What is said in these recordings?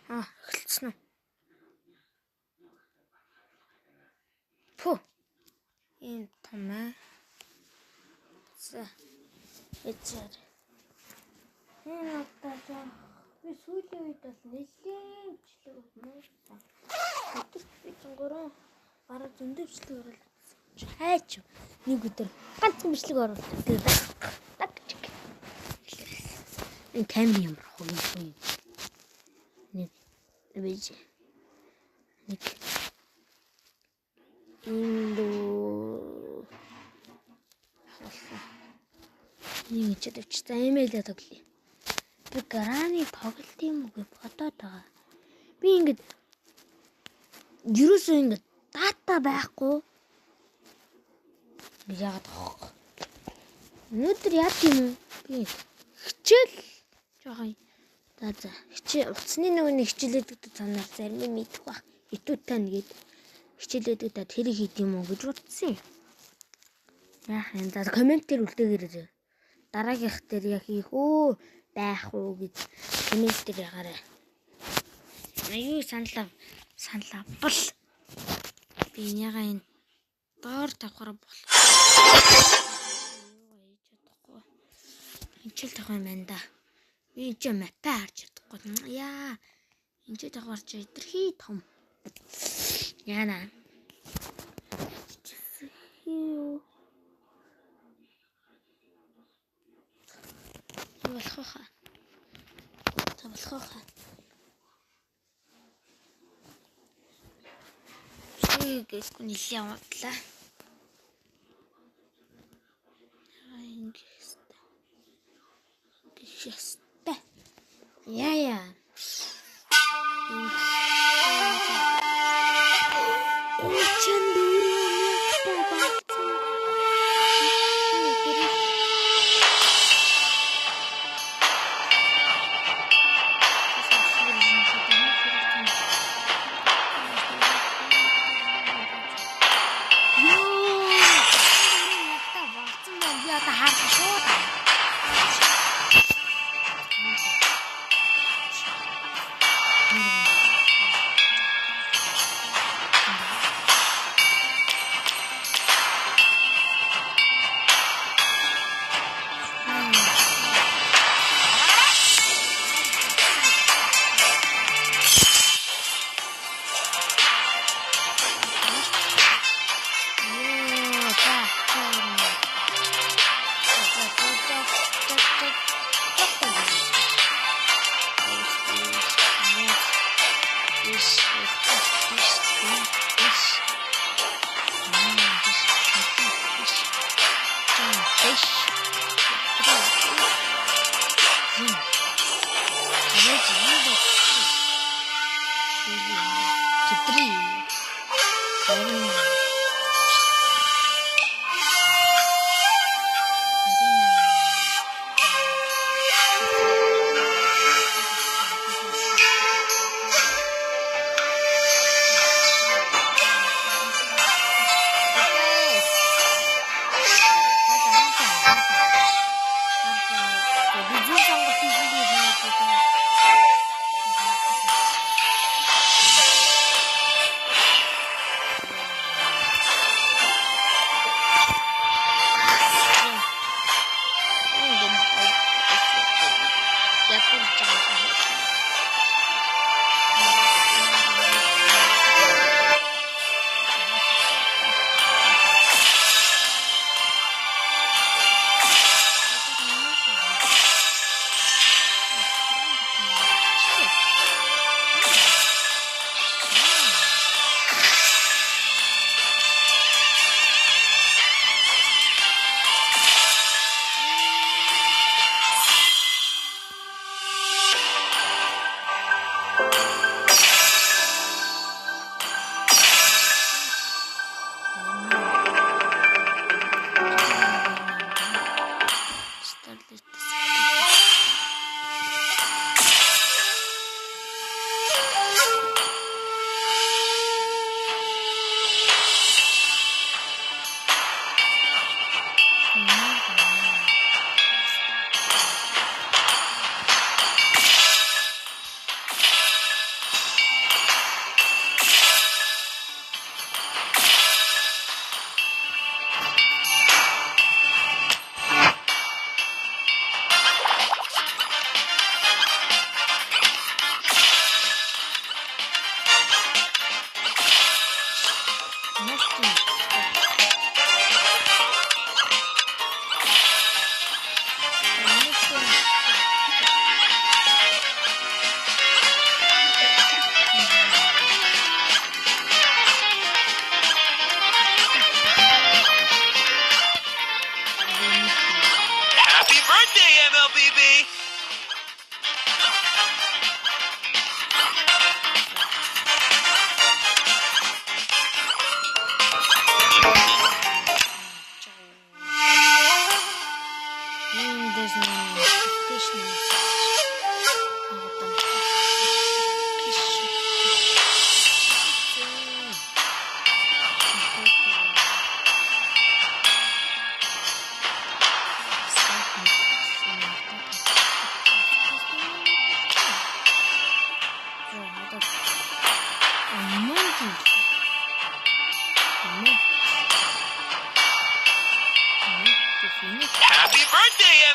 Эхэлсэн үү? Пүү. Энэ том аа. За. Эцээр. Энэ одоо би сүүлийн үед бол нэлээд бичлэг өгнө. Өдөр 3 бараг зөндөө бичлэг оруулсан. Хайч. Нэг өдөр ганцхан бичлэг оруулсан. Тэгээд энэ камер ямар хөө. Нэг бэж. Нэг индо нэг ч дэвч за имэйл тоглоё. Би гарааны тоглолт юм уу гэж бодоод байгаа. Би ингэж юусоо ингэж дата байхгүй. Яагаад тохоо. Өнөөдөр яа тийм үү? Би хичээл жоохон за хичээл утасны нэг хичээлээдэг цанаар зарим нь мэдэх баг. Итүүтэй нэгэд хичээлээдэг та тэр хийх юм уу гэж бодсон юм. Яах юм за комментээр үлдээгээрэй. Дараагийнх дээр яг хийх үү байх уу гэж комментээр ягаарай. Аюу саналаа бол би яга энэ доор тавхаар бол. Энд ч тавх юм байна да. Би ч мапа харж чадахгүй. Яа. Энд ч тавхаар ч идэрхий том. Яана. Болохоо. Гэс нэлээ удлаа. Гэшэстэ. Яа.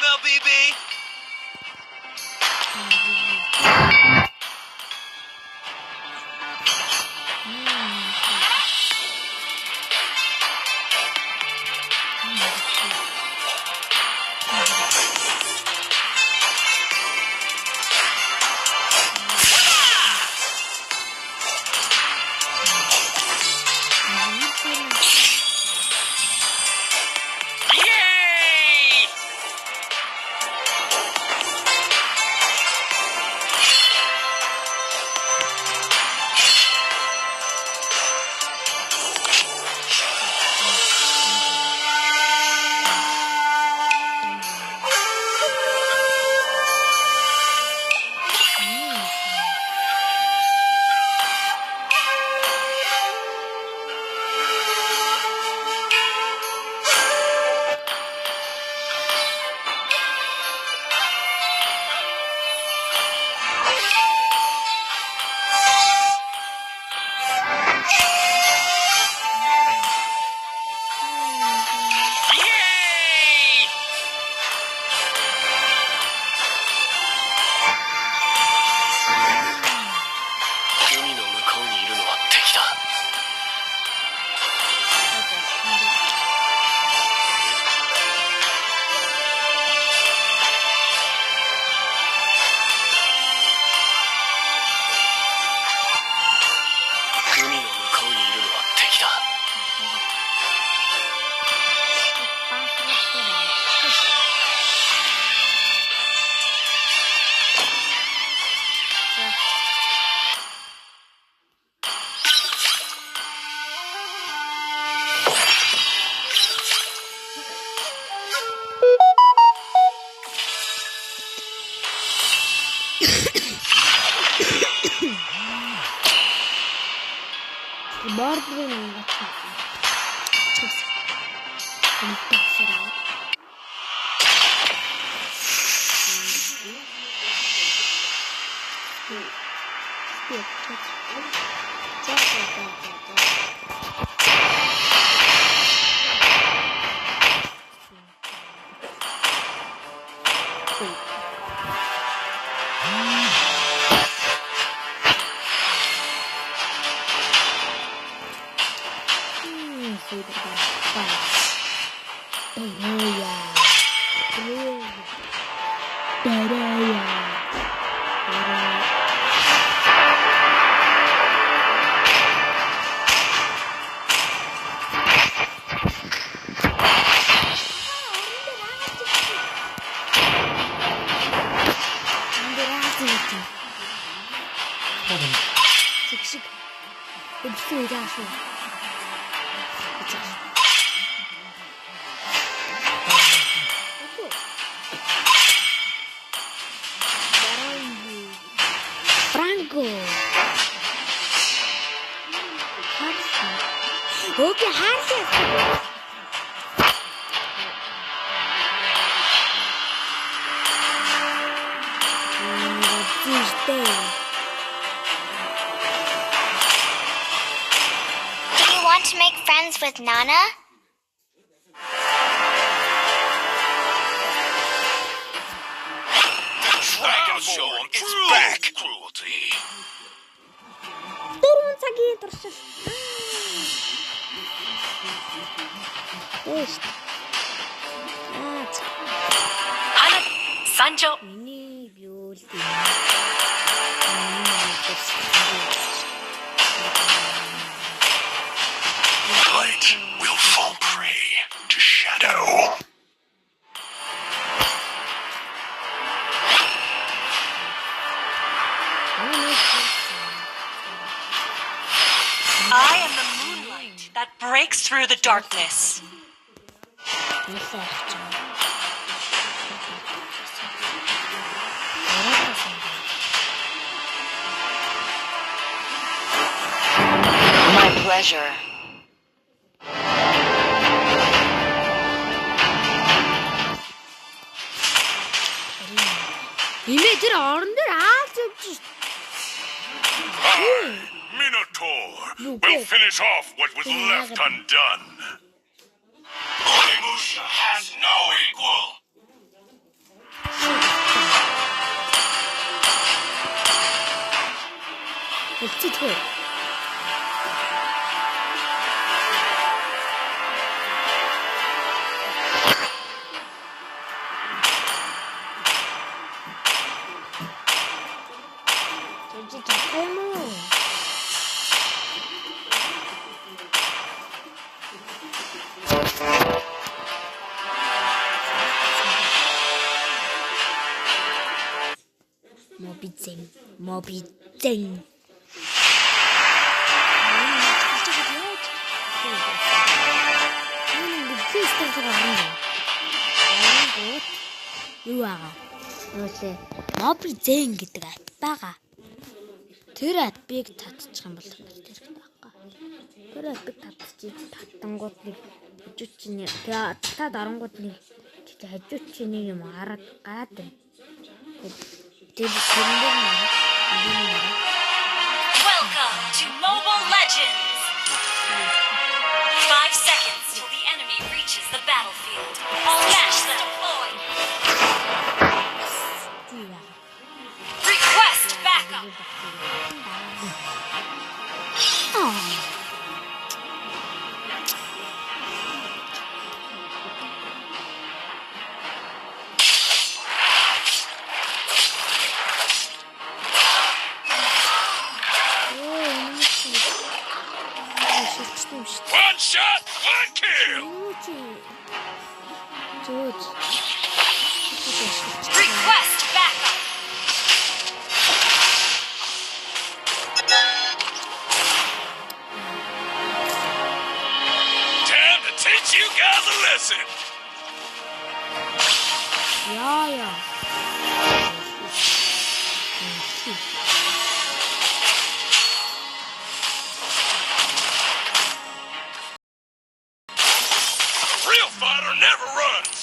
MLBB. Yay! Yay! 海の向こうにいるのは敵だ。海の向こうにいるのは敵だ。Border non la最大数。Franco. Oke, harus. To make friends with Nana? Dragon Ball is back! Cruelty. Turun lagi terus. Hana, Sanjo. Ini beauty. Light will fall prey to shadow. I am the moonlight that breaks through the darkness. My pleasure. 이메이트를 어른들 Minotaur will finish off what was left undone. Onimusha has no equal. Ölцөдгөө. Жижиг чадах юм уу? Мобиден. Юу аа? Нүүлээ. Мобиден гэдэг ап байгаа. Тэр апыг татчих юм бол тэр байхгүй. Тэр апыг татчих татангууд нэг хажуучны та дарангууд нэг хажуучны юм гараад байна. Welcome to Mobile Legends! 5 seconds till the enemy reaches the battlefield. All match deployed. Request backup. One shot, one kill. Request backup. Time to teach you guys a lesson. Yeah. A real fighter never runs.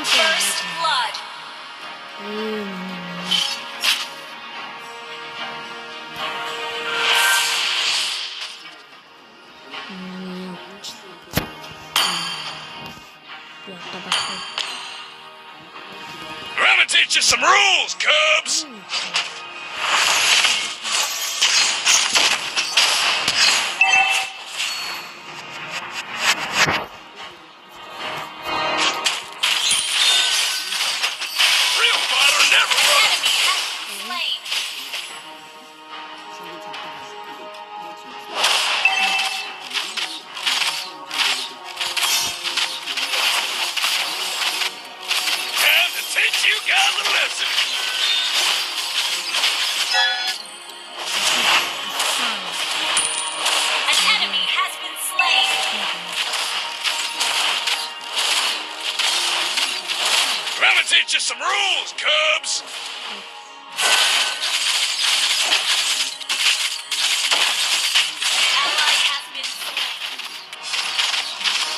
First blood. I'm gonna teach you some rules, Cubs. Real fighter never runs. Enemy has been slain. Time to teach you guys a lesson. An enemy has been slain. I'm gonna teach you some rules, Cubs. Ally has been slain.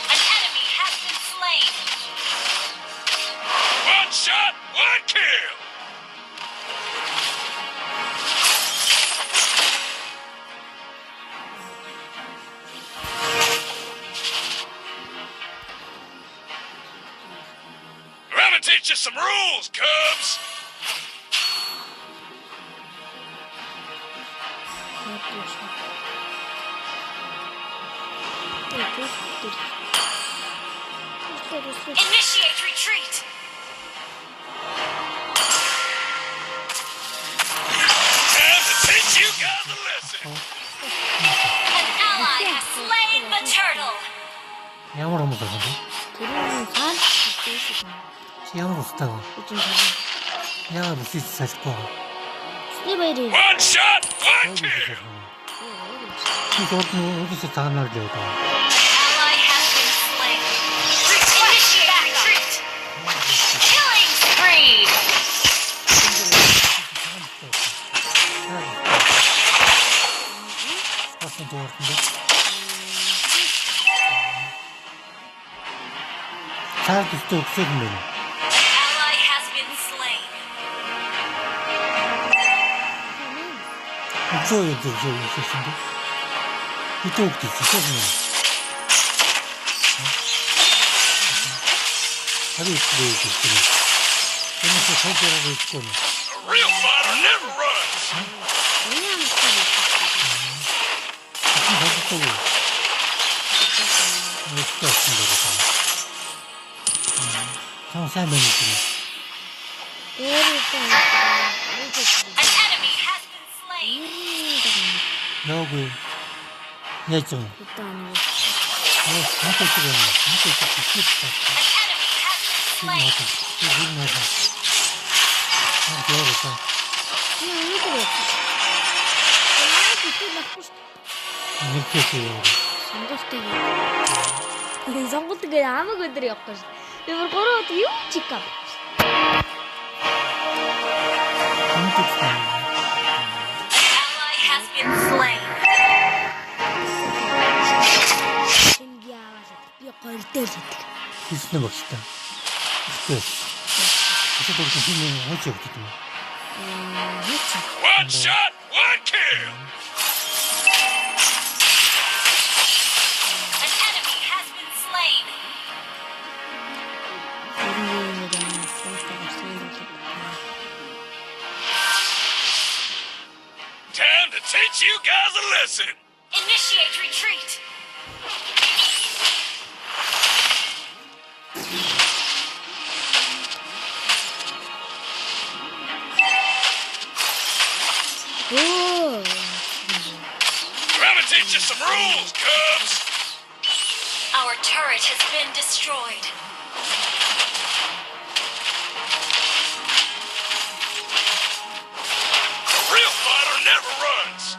An enemy has been slain. One shot, one kill. I'm gonna teach you some rules, Cubs. Initiate retreat. Time to teach you guys a lesson. An ally has slain the turtle. Ямар хүмүүс байгаа вэ? Тэрийн цааш хийсэн. Чи ямар устаа вэ? Үгүй ээ. Яагаад үсэж салахгүй вэ? Сний баярыг. One shot, one kill. Чи зурд нь үсэж таанаар л яваа. Ally has been slain. Initiate retreat. Killing spree. Хасан зурд нь. Цаад үстэй өгсөг юм байна. Ally has been slain. Өглөө өгсөн дээ. Хэдэн үг тийсэн юм. 하루 이틀에 있거든. 그러면서 설계하고 있거든. A real fighter never runs. 왜냐면 스타일이 무슨 가족하고 수가 없습니다. 상사면 있거든. 얘를 일단 이렇게 An enemy has been slain. 여기 예정. 일단 한쪽 쪽에 한쪽 쪽에 키우다. An enemy has been slain. 그냥 애들이 없어. 애들이 또 낳고 싶어. 이렇게 해요. 성고스테가 아무 것들이 없거든. 이걸 걸어도 육지값. 한쪽 쪽에 An ally has been slain. 신기하가지고 뼈걸 때리다. 비슷한 봅시다. 끝. 그래서 그렇게 힘이 어찌 없거든요. 그렇지. One shot, one kill. An enemy has been slain. 이름에 대한 성고스테가 생각했다. Time to teach you guys a lesson. Initiate retreat. 오. Gonna teach you some rules, Cubs. Our turret has been destroyed. A real fighter never runs.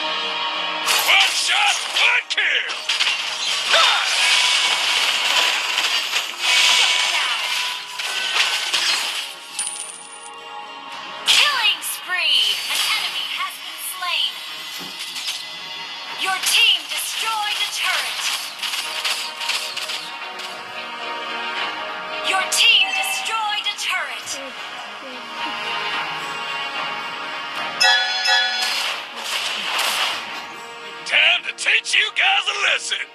One shot, one kill. Ah! Killing spree. An enemy has been slain. Your team destroyed a turret. Your team destroyed a turret. Time to teach you guys a lesson.